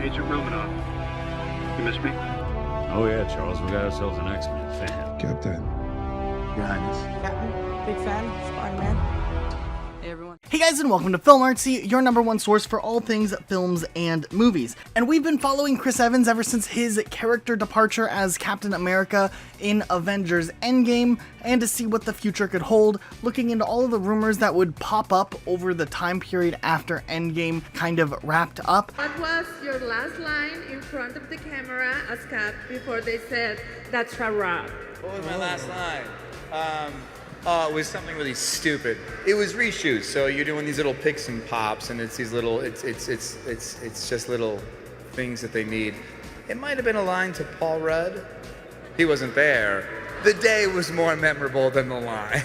Agent Romanoff. You miss me? Oh yeah, Charles, we got ourselves an X-Men fan. Captain. Your Highness. Captain, big fan, Spider-Man. Hey everyone. Hey guys, and welcome to Film Artsy, your #1 source for all things films and movies. And we've been following Chris Evans ever since his character departure as Captain America in Avengers Endgame, and to see what the future could hold, looking into all of the rumors that would pop up over the time period after Endgame kind of wrapped up. What was your last line in front of the camera as Cap before they said, "That's a wrap"? What was my last line? Oh, it was something really stupid. It was reshoots, so you're doing these little picks and pops, and it's these little, it's just little things that they need. It might have been a line to Paul Rudd. He wasn't there. The day was more memorable than the line.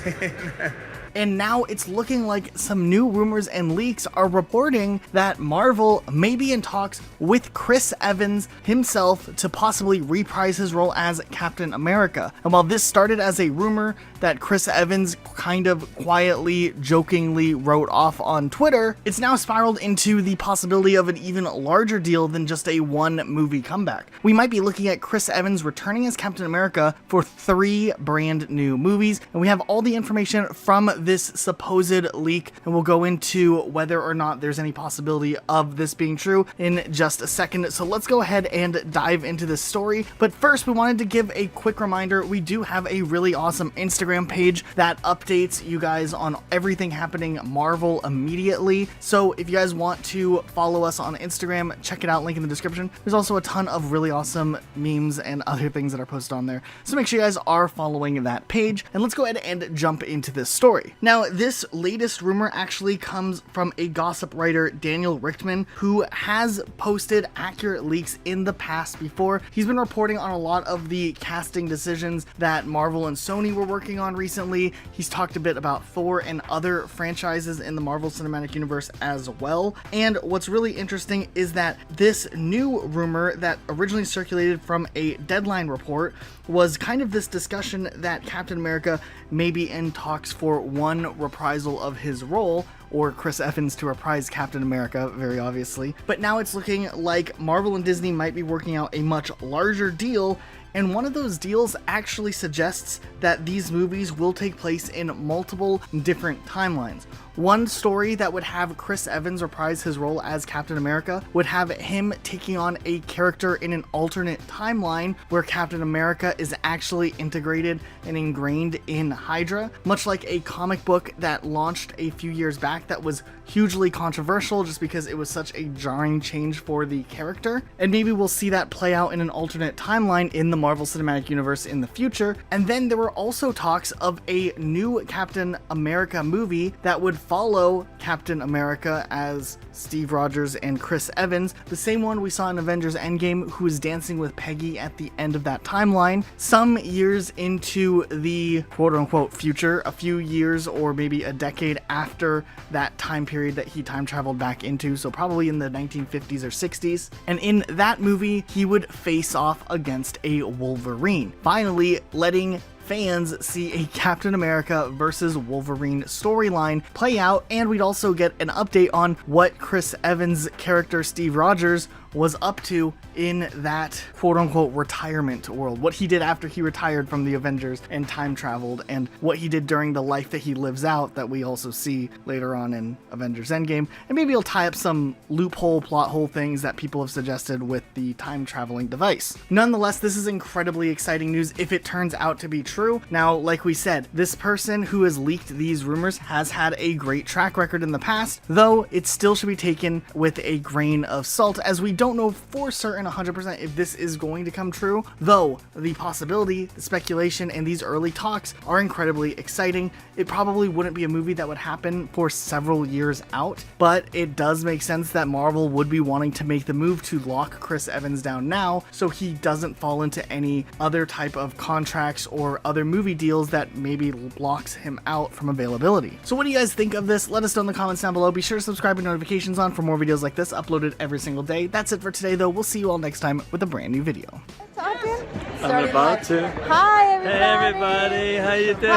And now it's looking like some new rumors and leaks are reporting that Marvel may be in talks with Chris Evans himself to possibly reprise his role as Captain America. And while this started as a rumor that Chris Evans kind of quietly, jokingly wrote off on Twitter, it's now spiraled into the possibility of an even larger deal than just a one-movie comeback. We might be looking at Chris Evans returning as Captain America for 3 brand new movies, and we have all the information from this supposed leak, and we'll go into whether or not there's any possibility of this being true in just a second. So let's go ahead and dive into this story. But first, we wanted to give a quick reminder, we do have a really awesome Instagram page that updates you guys on everything happening Marvel immediately. So if you guys want to follow us on Instagram, check it out, link in the description. There's also a ton of really awesome memes and other things that are posted on there. So make sure you guys are following that page, and let's go ahead and jump into this story. Now, this latest rumor actually comes from a gossip writer, Daniel Richtman, who has posted accurate leaks in the past before. He's been reporting on a lot of the casting decisions that Marvel and Sony were working on recently. He's talked a bit about Thor and other franchises in the Marvel Cinematic Universe as well. And what's really interesting is that this new rumor that originally circulated from a Deadline report was kind of this discussion that Captain America may be in talks for one reprisal of his role, or Chris Evans to reprise Captain America, very obviously. But now it's looking like Marvel and Disney might be working out a much larger deal, and one of those deals actually suggests that these movies will take place in multiple different timelines. One story that would have Chris Evans reprise his role as Captain America would have him taking on a character in an alternate timeline where Captain America is actually integrated and ingrained in Hydra, much like a comic book that launched a few years back that was hugely controversial just because it was such a jarring change for the character. And maybe we'll see that play out in an alternate timeline in the Marvel Cinematic Universe in the future. And then there were also talks of a new Captain America movie that would follow Captain America as Steve Rogers and Chris Evans, the same one we saw in Avengers Endgame, who is dancing with Peggy at the end of that timeline, some years into the quote-unquote future, a few years or maybe a decade after that time period that he time traveled back into, so probably in the 1950s or 60s. And in that movie, he would face off against a Wolverine, finally letting fans see a Captain America versus Wolverine storyline play out, and we'd also get an update on what Chris Evans' character Steve Rogers was up to in that quote-unquote retirement world, what he did after he retired from the Avengers and time traveled, and what he did during the life that he lives out that we also see later on in Avengers Endgame. And maybe he'll tie up some loophole, plot hole things that people have suggested with the time traveling device. Nonetheless, this is incredibly exciting news if it turns out to be true. Now, like we said, this person who has leaked these rumors has had a great track record in the past, though it still should be taken with a grain of salt, as we don't know for certain 100% if this is going to come true, though the possibility, the speculation, and these early talks are incredibly exciting. It probably wouldn't be a movie that would happen for several years out, but it does make sense that Marvel would be wanting to make the move to lock Chris Evans down now so he doesn't fall into any other type of contracts or other movie deals that maybe blocks him out from availability. So what do you guys think of this? Let us know in the comments down below. Be sure to subscribe and notifications on for more videos like this uploaded every single day. That's it for today, though. We'll see you all next time with a brand new video. I'm about to. Hi, everybody. Hey, everybody. How you doing?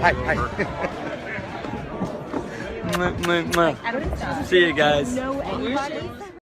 Hi. See you guys.